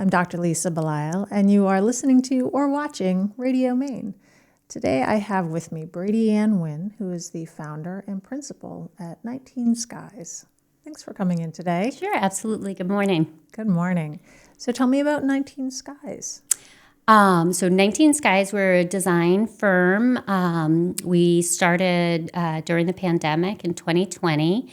I'm Dr. Lisa Belisle, and you are listening to or watching Radio Maine. Today I have with me Brady-Anne Winn, who is the founder and principal at 19 Skies. Thanks for coming in today. Sure, absolutely. Good morning. Good morning. So tell me about 19 Skies. So 19 Skies, we're a design firm. We started during the pandemic in 2020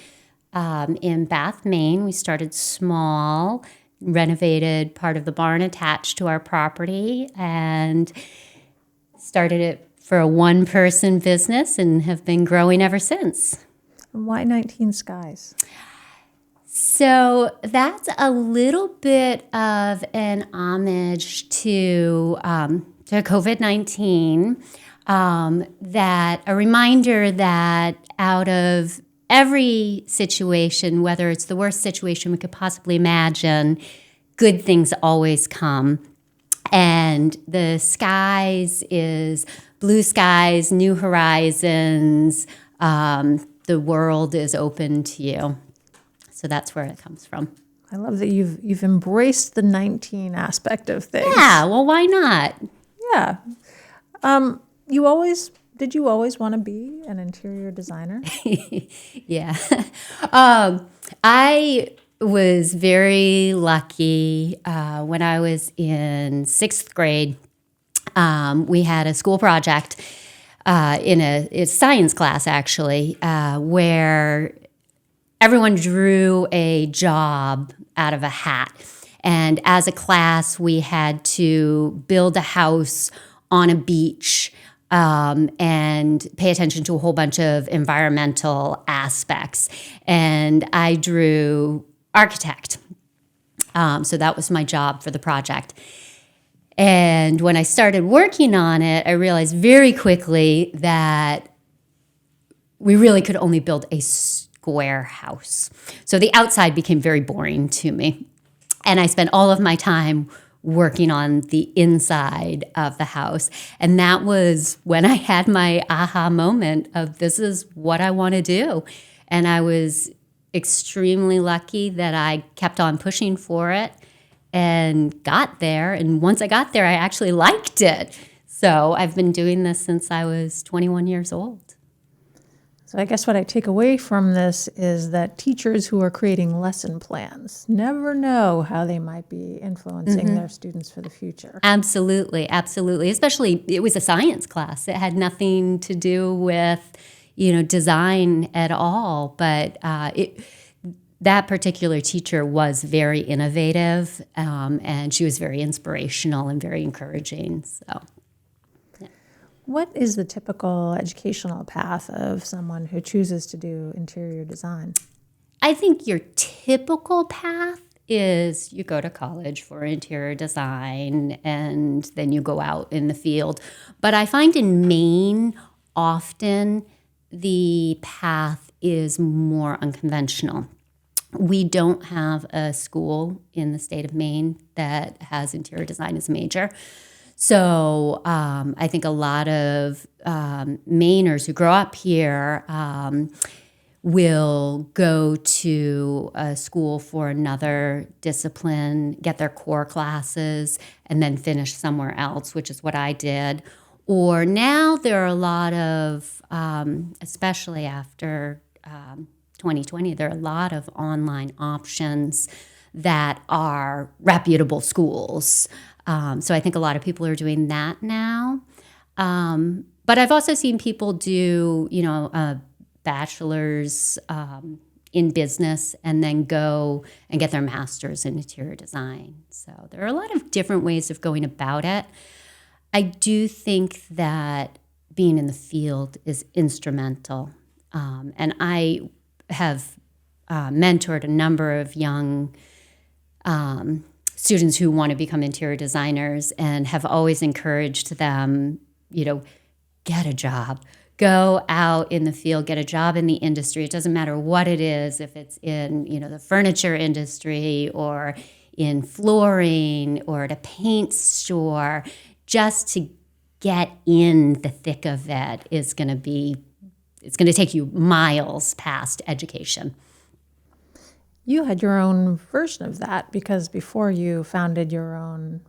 in Bath, Maine. We started small, renovated part of the barn attached to our property, and started it for a one-person business and have been growing ever since. And why 19 Skies? So that's a little bit of an homage to COVID-19, that a reminder that out of every situation, whether it's the worst situation we could possibly imagine, good things always come. And the skies is blue skies, new horizons. The world is open to you. So that's where it comes from. I love that you've embraced the 19 aspect of things. Yeah, well, why not? Yeah. Did you always want to be an interior designer? Yeah. I was very lucky when I was in sixth grade. We had a school project in a science class, actually, where everyone drew a job out of a hat. And as a class, we had to build a house on a beach and pay attention to a whole bunch of environmental aspects. And I drew architect. So that was my job for the project. And when I started working on it, I realized very quickly that we really could only build a square house. So the outside became very boring to me. And I spent all of my time working on the inside of the house. And that was when I had my aha moment of this is what I want to do. And I was extremely lucky that I kept on pushing for it and got there. And once I got there, I actually liked it. So I've been doing this since I was 21 years old. So I guess what I take away from this is that teachers who are creating lesson plans never know how they might be influencing their students for the future. Absolutely, absolutely. Especially, it was a science class. It had nothing to do with, design at all. But that particular teacher was very innovative, and she was very inspirational and very encouraging. So. What is the typical educational path of someone who chooses to do interior design? I think your typical path is you go to college for interior design and then you go out in the field. But I find in Maine, often the path is more unconventional. We don't have a school in the state of Maine that has interior design as a major. So I think a lot of Mainers who grow up here will go to a school for another discipline, get their core classes, and then finish somewhere else, which is what I did. Or now there are a lot of, especially after 2020, there are a lot of online options that are reputable schools. So I think a lot of people are doing that now. But I've also seen people do, a bachelor's in business and then go and get their master's in interior design. So there are a lot of different ways of going about it. I do think that being in the field is instrumental. And I have mentored a number of young students who want to become interior designers and have always encouraged them, get a job, go out in the field, get a job in the industry. It doesn't matter what it is, if it's in, the furniture industry or in flooring or at a paint store, just to get in the thick of it is going to take you miles past education. You had your own version of that because before you founded your own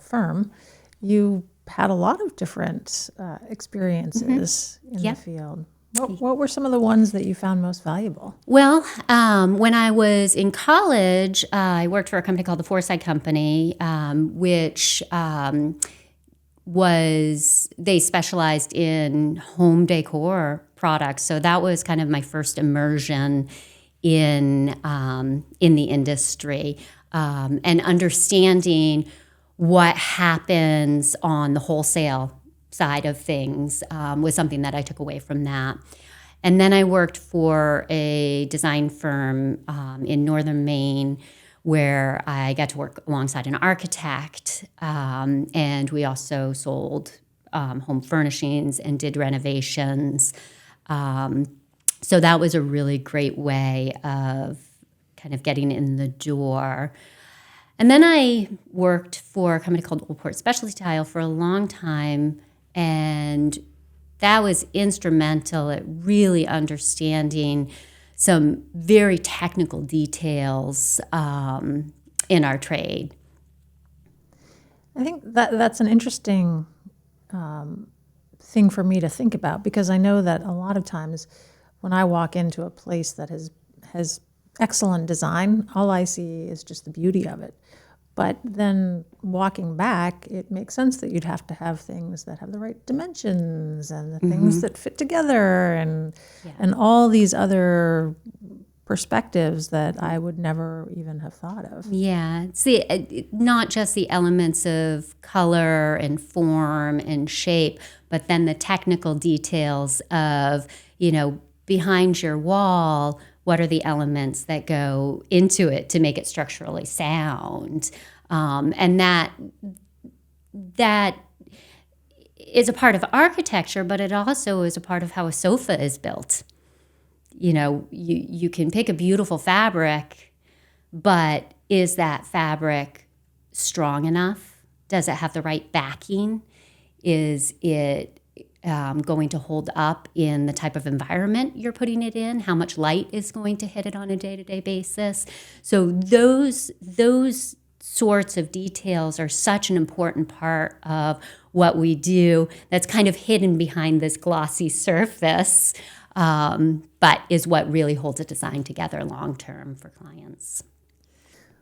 firm, you had a lot of different experiences in the field. What were some of the ones that you found most valuable? Well, when I was in college, I worked for a company called the Foresight Company, which they specialized in home decor products. So that was kind of my first immersion in the industry, and understanding what happens on the wholesale side of things was something that I took away from that. And then I worked for a design firm in northern Maine where I got to work alongside an architect, and we also sold home furnishings and did renovations. So that was a really great way of kind of getting in the door. And then I worked for a company called Old Port Specialty Tile for a long time, and that was instrumental at really understanding some very technical details in our trade. I think that's an interesting thing for me to think about, because I know that a lot of times when I walk into a place that has excellent design, all I see is just the beauty of it. But then walking back, it makes sense that you'd have to have things that have the right dimensions and the things that fit together and all these other perspectives that I would never even have thought of. Yeah, see, not just the elements of color and form and shape, but then the technical details of, behind your wall, what are the elements that go into it to make it structurally sound? And that is a part of architecture, but it also is a part of how a sofa is built. You can pick a beautiful fabric, but is that fabric strong enough? Does it have the right backing? Is it going to hold up in the type of environment you're putting it in? How much light is going to hit it on a day-to-day basis? So those sorts of details are such an important part of what we do that's kind of hidden behind this glossy surface, but is what really holds a design together long-term for clients.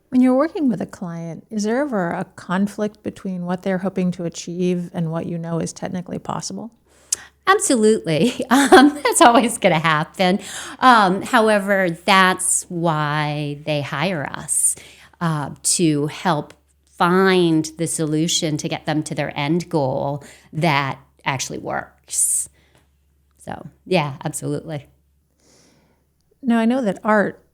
When you're working with a client, is there ever a conflict between what they're hoping to achieve and what you know is technically possible? Absolutely. That's always going to happen. However, that's why they hire us, to help find the solution to get them to their end goal that actually works. So, yeah, absolutely. Now, I know that art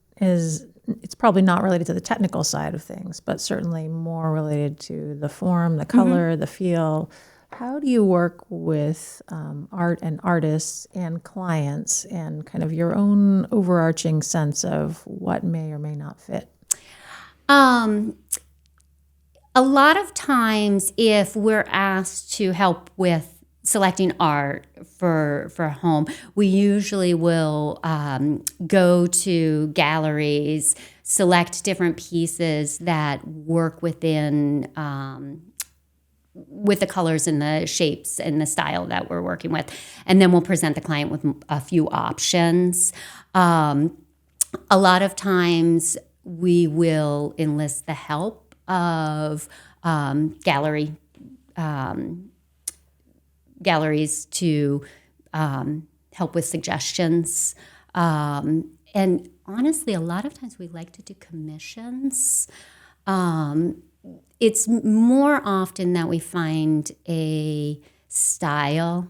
it's probably not related to the technical side of things, but certainly more related to the form, the color, the feel. How do you work with art and artists and clients and kind of your own overarching sense of what may or may not fit? A lot of times, if we're asked to help with selecting art for a home, we usually will go to galleries, select different pieces that work within with the colors and the shapes and the style that we're working with. And then we'll present the client with a few options. A lot of times we will enlist the help of galleries to help with suggestions. And honestly, a lot of times we like to do commissions. It's more often that we find a style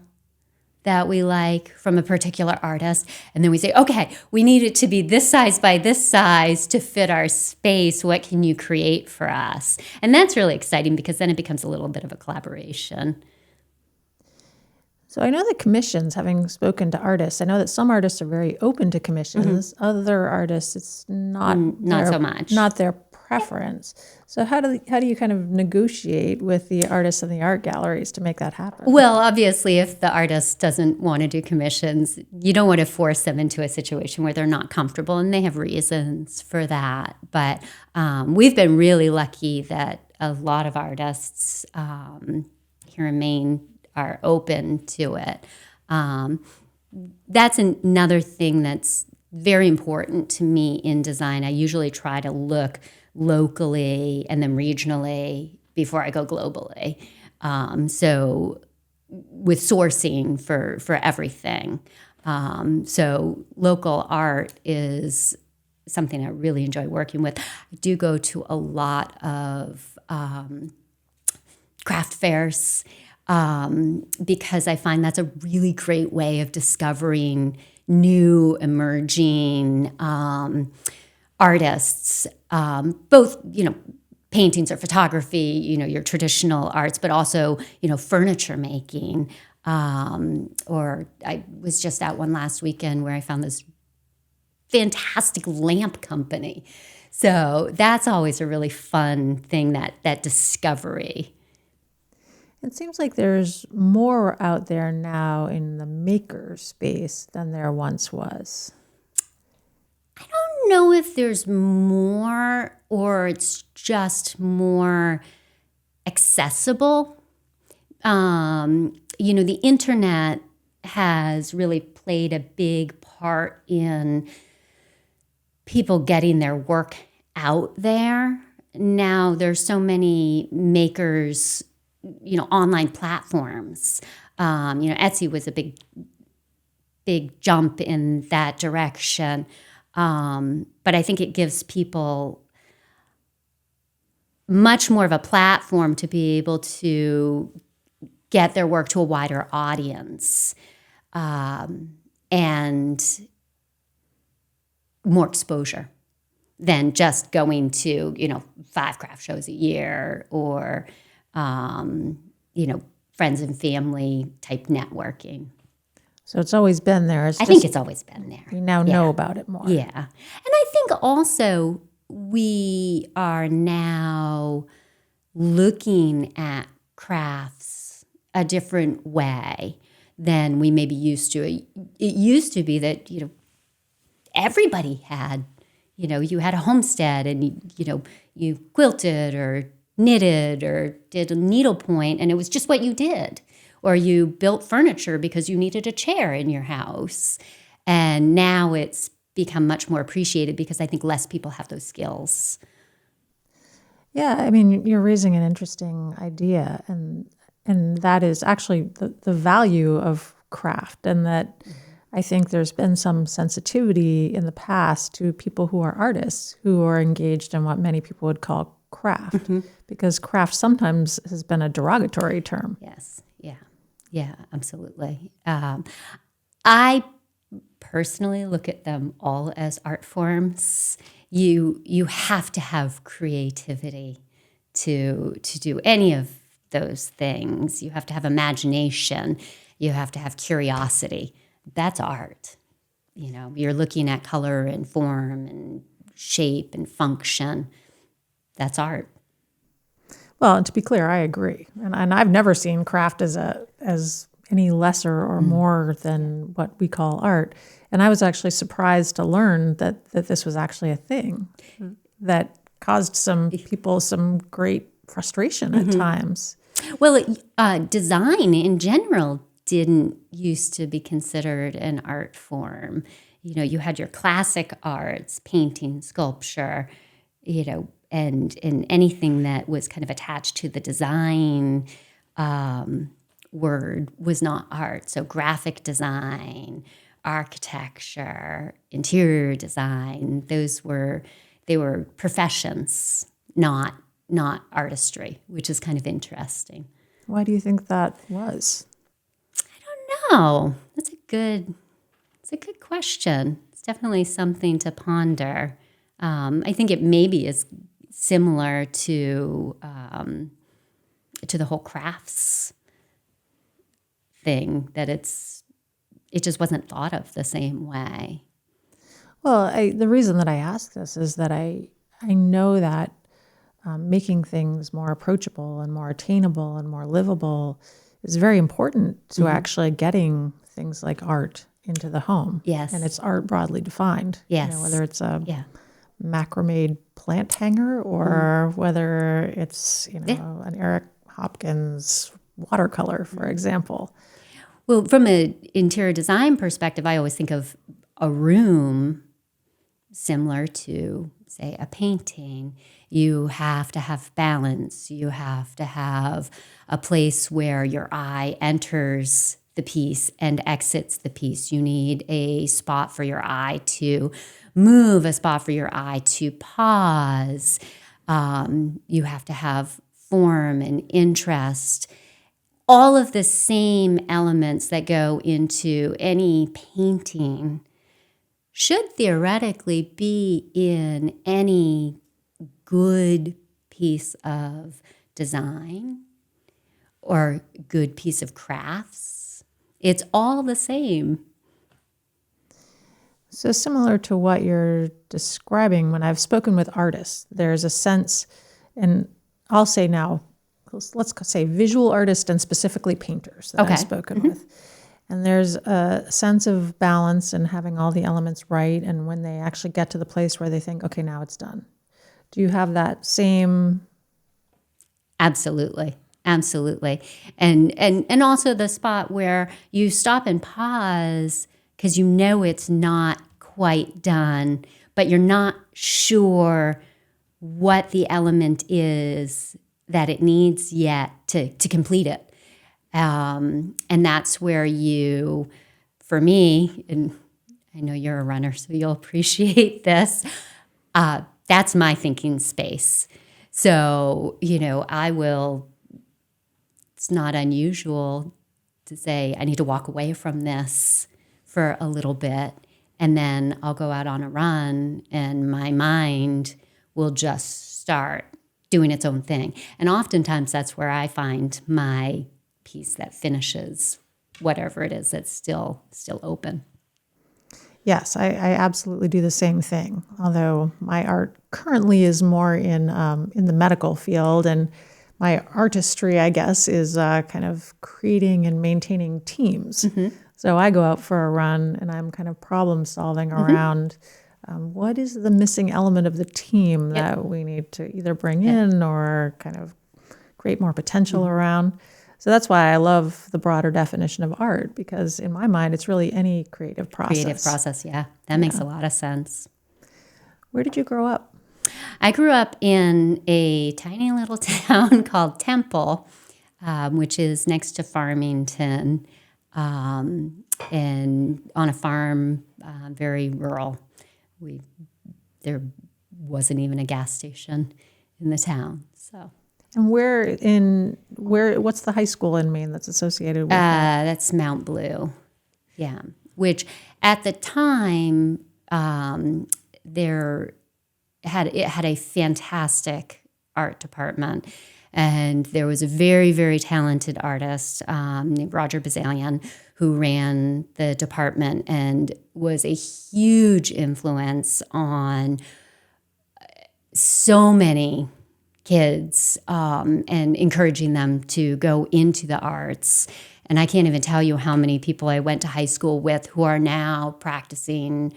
that we like from a particular artist, and then we say, okay, we need it to be this size by this size to fit our space. What can you create for us? And that's really exciting because then it becomes a little bit of a collaboration. So I know that commissions, having spoken to artists, I know that some artists are very open to commissions. Other artists, it's not so much. Not their preference. So how do you kind of negotiate with the artists and the art galleries to make that happen? Well, obviously, if the artist doesn't want to do commissions, you don't want to force them into a situation where they're not comfortable, and they have reasons for that. But we've been really lucky that a lot of artists here in Maine are open to it. That's another thing that's very important to me in design. I usually try to look locally and then regionally before I go globally. So with sourcing for everything. So local art is something I really enjoy working with. I do go to a lot of craft fairs because I find that's a really great way of discovering new emerging artists, both, paintings or photography, your traditional arts, but also, furniture making. Or I was just at one last weekend where I found this fantastic lamp company. So that's always a really fun thing, that discovery. It seems like there's more out there now in the maker space than there once was. I don't know if there's more or it's just more accessible. The internet has really played a big part in people getting their work out there. Now there's so many makers, online platforms. Etsy was a big jump in that direction. But I think it gives people much more of a platform to be able to get their work to a wider audience, and more exposure than just going to, 5 craft shows a year or, friends and family type networking. So it's always been there. I think it's always been there. We now know about it more. Yeah. And I think also we are now looking at crafts a different way than we maybe used to. It used to be that, everybody had, you had a homestead and, you quilted or knitted or did a needlepoint, and it was just what you did. Or you built furniture because you needed a chair in your house. And now it's become much more appreciated because I think less people have those skills. Yeah, I mean, you're raising an interesting idea, and that is actually the value of craft, and that I think there's been some sensitivity in the past to people who are artists who are engaged in what many people would call craft, because craft sometimes has been a derogatory term. Yes, yeah, absolutely. I personally look at them all as art forms. You have to have creativity to do any of those things. You have to have imagination. You have to have curiosity. That's art. You're looking at color and form and shape and function. That's art. Well, and to be clear, I agree. And I've never seen craft as any lesser or more than what we call art. And I was actually surprised to learn that this was actually a thing that caused some people some great frustration at times. Well, design in general didn't used to be considered an art form. You had your classic arts, painting, sculpture, and anything that was kind of attached to the design word was not art. So graphic design, architecture, interior design, they were professions, not artistry, which is kind of interesting. Why do you think that was? No, that's a good question. It's definitely something to ponder. I think it maybe is similar to the whole crafts thing, that it just wasn't thought of the same way. Well, the reason that I ask this is that I know that making things more approachable and more attainable and more livable is very important to actually getting things like art into the home. Yes. And it's art broadly defined. Yes. Whether it's a macrame plant hanger or whether it's, an Eric Hopkins watercolor, for example. Well, from an interior design perspective, I always think of a room similar to, say, a painting. You have to have balance. You have to have a place where your eye enters the piece and exits the piece. You need a spot for your eye to move, a spot for your eye to pause. You have to have form and interest. All of the same elements that go into any painting should theoretically be in any good piece of design or good piece of crafts. It's all the same. So similar to what you're describing, when I've spoken with artists, there's a sense, and I'll say now, let's say visual artists and specifically painters that I've spoken with. And there's a sense of balance and having all the elements right. And when they actually get to the place where they think, okay, now it's done. Do you have that same? Absolutely. And also the spot where you stop and pause because you know it's not quite done, but you're not sure what the element is that it needs yet to complete it. And that's where you, for me, and I know you're a runner, so you'll appreciate this, that's my thinking space. So, it's not unusual to say, I need to walk away from this for a little bit, and then I'll go out on a run, and my mind will just start doing its own thing. And oftentimes that's where I find my piece that finishes whatever it is that's still open. Yes, I absolutely do the same thing. Although my art currently is more in the medical field, and my artistry, I guess, is kind of creating and maintaining teams. So I go out for a run, and I'm kind of problem solving around what is the missing element of the team that we need to either bring in or kind of create more potential around. So that's why I love the broader definition of art, because in my mind, it's really any creative process. Yeah. That makes a lot of sense. Where did you grow up? I grew up in a tiny little town called Temple, which is next to Farmington, and on a farm, very rural. There wasn't even a gas station in the town, so. And what's the high school in Maine that's associated with that? That's Mount Blue, yeah. Which at the time, it had a fantastic art department, and there was a very, very talented artist named Roger Bazalian who ran the department and was a huge influence on so many kids and encouraging them to go into the arts. And I can't even tell you how many people I went to high school with who are now practicing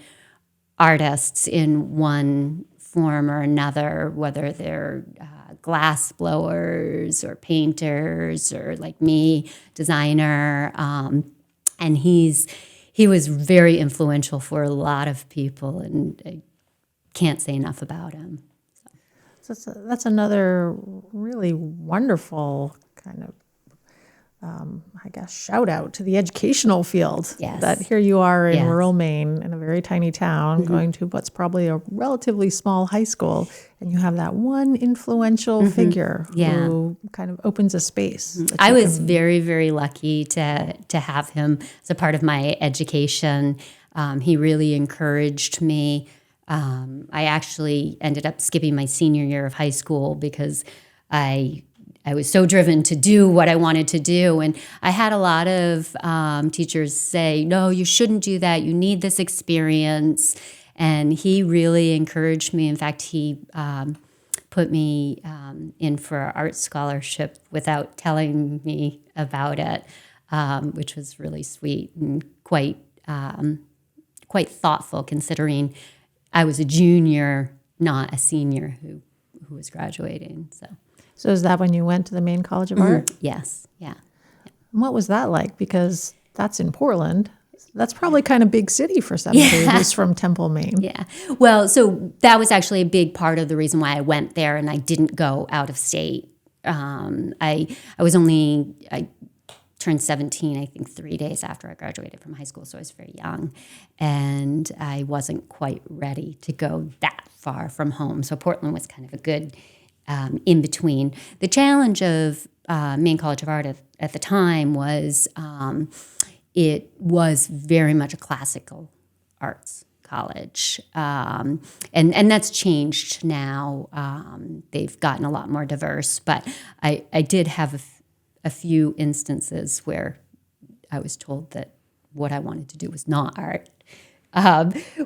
artists in one form or another, whether they're glass blowers or painters or like me, designer. And he was very influential for a lot of people, and I can't say enough about him. So that's another really wonderful kind of, shout out to the educational field. Yes. That here you are in rural Maine in a very tiny town going to what's probably a relatively small high school, and you have that one influential figure who kind of opens a space. I was very, very lucky to have him as a part of my education. He really encouraged me. I actually ended up skipping my senior year of high school because I was so driven to do what I wanted to do. And I had a lot of teachers say, no, you shouldn't do that. You need this experience. And he really encouraged me. In fact, he put me in for an art scholarship without telling me about it, which was really sweet and quite thoughtful, considering I was a junior, not a senior who was graduating. So is that when you went to the Maine College of Art? Yes, yeah. And what was that like? Because that's in Portland. That's probably kind of big city for somebody who's from Temple, Maine. Yeah. Well, so that was actually a big part of the reason why I went there and I didn't go out of state. I turned 17, I think 3 days after I graduated from high school, so I was very young. And I wasn't quite ready to go that far from home. So Portland was kind of a good in between. The challenge of Maine College of Art at the time was it was very much a classical arts college. And that's changed now. They've gotten a lot more diverse, but I did have a few instances where I was told that what I wanted to do was not art,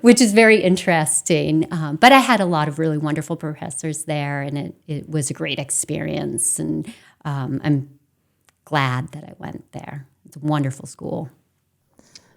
which is very interesting. But I had a lot of really wonderful professors there, and it was a great experience. And I'm glad that I went there. It's a wonderful school.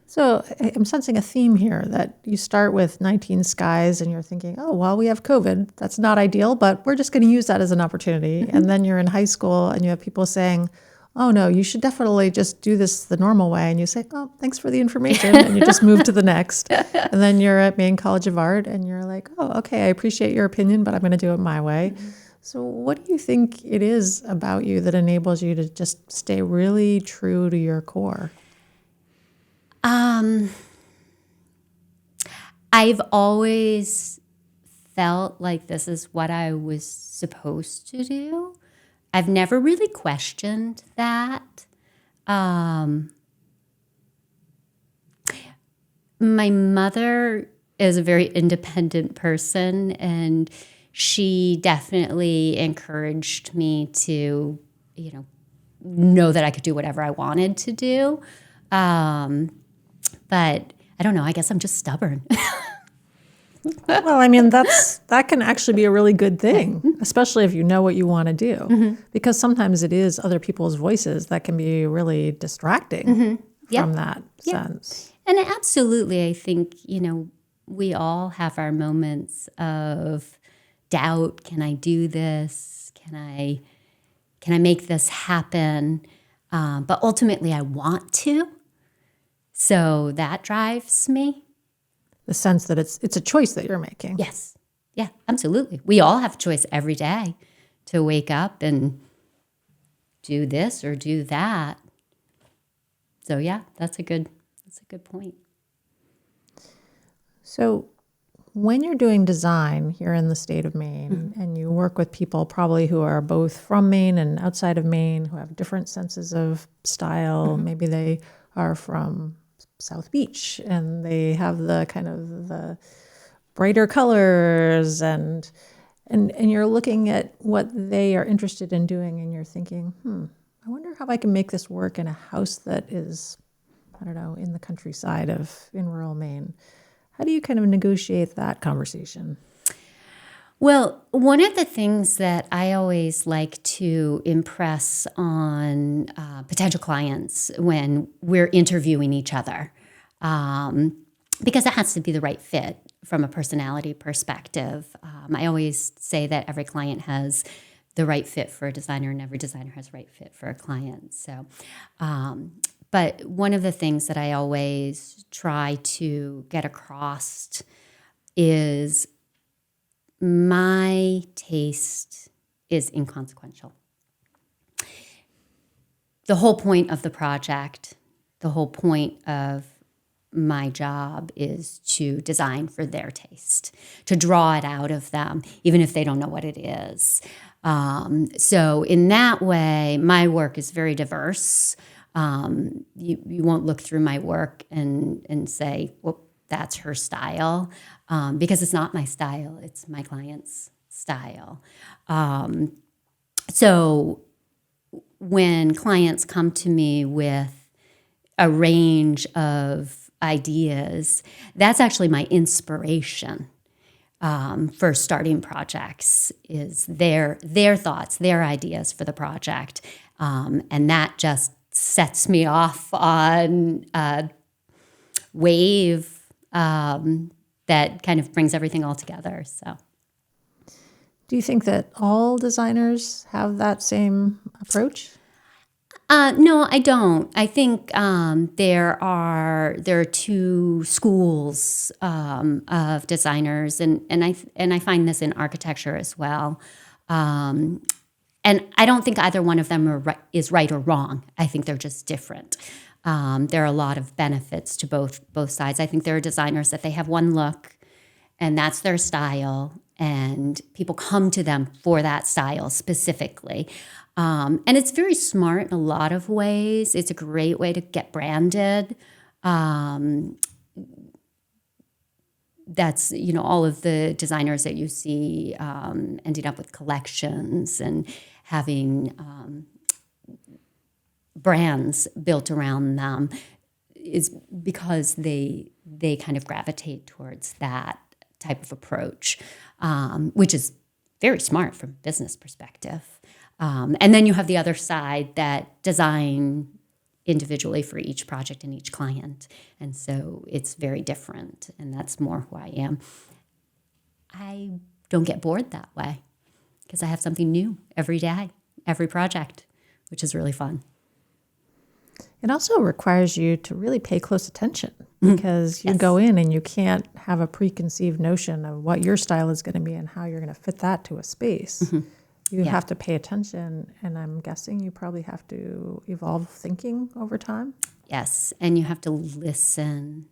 So I'm sensing a theme here that you start with 19 Skies and you're thinking, oh, well, we have COVID. That's not ideal, but we're just going to use that as an opportunity. And then you're in high school and you have people saying, oh, no, you should definitely just do this the normal way. And you say, oh, thanks for the information. And you just move to the next. And then you're at Maine College of Art and you're like, oh, okay, I appreciate your opinion, but I'm going to do it my way. So what do you think it is about you that enables you to just stay really true to your core? I've always felt like this is what I was supposed to do. I've never really questioned that. My mother is a very independent person, and she definitely encouraged me to, know that I could do whatever I wanted to do. But I don't know, I guess I'm just stubborn. Well, I mean, that can actually be a really good thing, especially if you know what you want to do, because sometimes it is other people's voices that can be really distracting from that sense. And absolutely, I think, we all have our moments of doubt. Can I do this? Can I make this happen? But ultimately, I want to. So that drives me. The sense that it's a choice that you're making. Yes. Yeah, absolutely. We all have a choice every day to wake up and do this or do that. So yeah, that's a good point. So when you're doing design here in the state of Maine and you work with people probably who are both from Maine and outside of Maine who have different senses of style, maybe they are from South Beach and they have the kind of the brighter colors and you're looking at what they are interested in doing and you're thinking, I wonder how I can make this work in a house that is, I don't know, in the countryside in rural Maine. How do you kind of negotiate that conversation? Well, one of the things that I always like to impress on potential clients when we're interviewing each other, because it has to be the right fit from a personality perspective. I always say that every client has the right fit for a designer and every designer has the right fit for a client. So, but one of the things that I always try to get across is my taste is inconsequential. The whole point of the project, the whole point of my job is to design for their taste, to draw it out of them, even if they don't know what it is. So in that way, my work is very diverse. You won't look through my work and say, well, that's her style, because it's not my style, it's my client's style. So when clients come to me with a range of ideas, that's actually my inspiration. for starting projects is their thoughts, their ideas for the project. And that just sets me off on a wave that kind of brings everything all together. So, Do you think that all designers have that same approach? no, I don't. I think there are two schools of designers, and I find this in architecture as well. And I don't think either one of them is right or wrong. I think they're just different. There are a lot of benefits to both sides. I think there are designers that they have one look, and that's their style, and people come to them for that style specifically. And it's very smart in a lot of ways. It's a great way to get branded. That's, all of the designers that you see ending up with collections and having brands built around them is because they kind of gravitate towards that type of approach, which is very smart from a business perspective. And then you have the other side that design individually for each project and each client. And so it's very different, and that's more who I am. I don't get bored that way because I have something new every day, every project, which is really fun. It also requires you to really pay close attention because you go in and you can't have a preconceived notion of what your style is going to be and how you're going to fit that to a space. You have to pay attention, and I'm guessing you probably have to evolve thinking over time. Yes, and you have to listen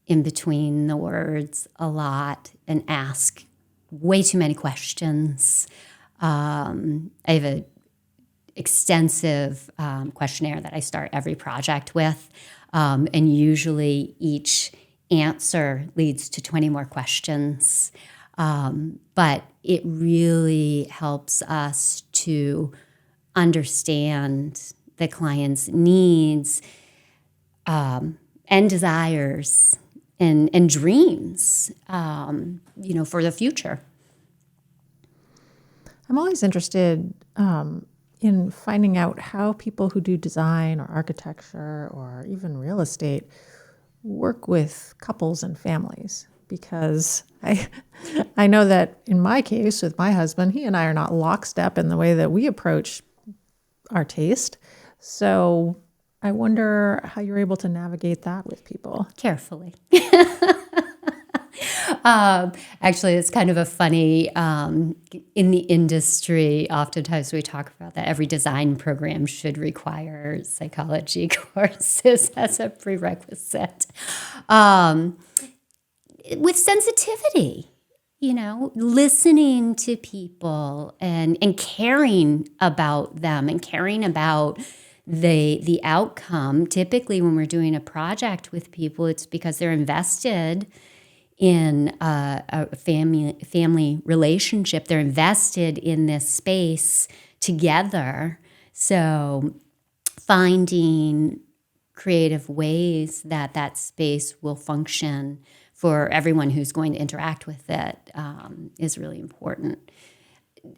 in between the words a lot and ask way too many questions. I have an extensive questionnaire that I start every project with, and usually each answer leads to 20 more questions. But it really helps us to understand the client's needs and desires and dreams, for the future. I'm always interested in finding out how people who do design or architecture or even real estate work with couples and families, because I know that in my case with my husband, he and I are not lockstep in the way that we approach our taste. So I wonder how you're able to navigate that with people. Carefully. Actually, it's kind of a funny, in the industry, oftentimes we talk about that every design program should require psychology courses as a prerequisite. With sensitivity, listening to people and caring about them and caring about the outcome. Typically, when we're doing a project with people, it's because they're invested in a family relationship. They're invested in this space together. So finding creative ways that space will function for everyone who's going to interact with it is really important.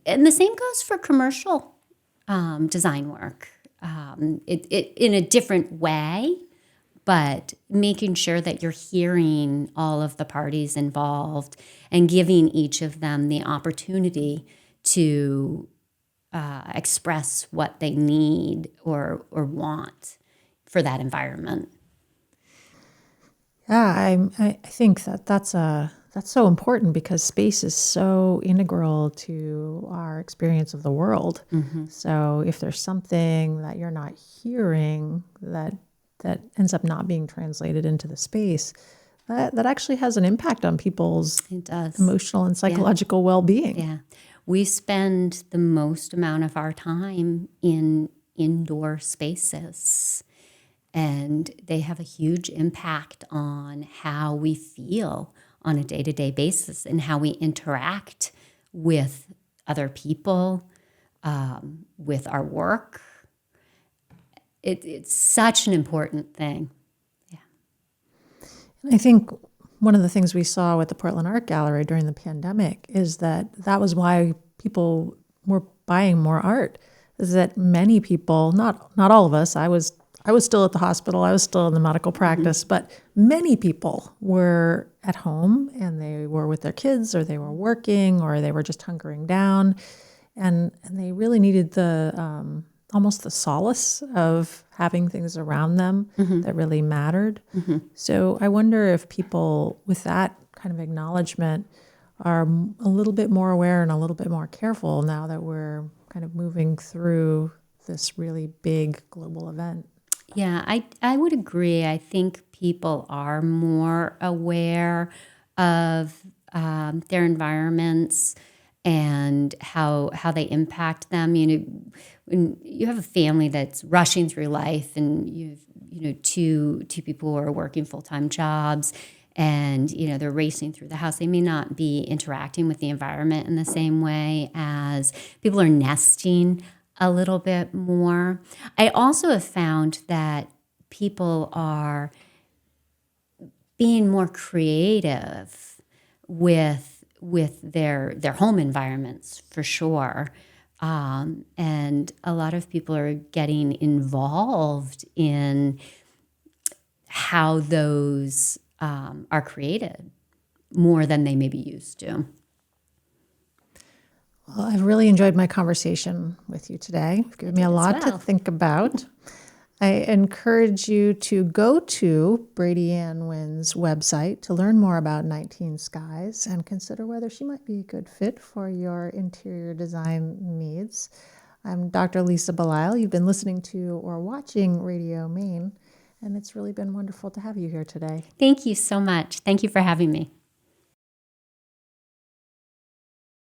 And the same goes for commercial design work. It in a different way, but making sure that you're hearing all of the parties involved and giving each of them the opportunity to express what they need or want for that environment. Yeah, I think that's so important because space is so integral to our experience of the world. So if there's something that you're not hearing that ends up not being translated into the space, that actually has an impact on people's emotional and psychological well-being. Yeah. We spend the most amount of our time in indoor spaces, and they have a huge impact on how we feel on a day-to-day basis and how we interact with other people, with our work. It's such an important thing. Yeah. And I think one of the things we saw with the Portland Art Gallery during the pandemic is that was why people were buying more art. Is that many people, not all of us, I was still at the hospital, I was still in the medical practice, but many people were at home and they were with their kids or they were working or they were just hunkering down, and they really needed the almost the solace of having things around them that really mattered. So I wonder if people with that kind of acknowledgement are a little bit more aware and a little bit more careful now that we're kind of moving through this really big global event. Yeah, I would agree. I think people are more aware of their environments and how they impact them. When you have a family that's rushing through life, and two people who are working full-time jobs, and they're racing through the house, they may not be interacting with the environment in the same way as people are nesting a little bit more. I also have found that people are being more creative with their home environments, for sure. And a lot of people are getting involved in how those are created more than they maybe used to. Well, I've really enjoyed my conversation with you today. You've given me a lot to think about. I encourage you to go to Brady-Anne Winn's website to learn more about 19 Skies and consider whether she might be a good fit for your interior design needs. I'm Dr. Lisa Belisle. You've been listening to or watching Radio Maine, and it's really been wonderful to have you here today. Thank you so much. Thank you for having me.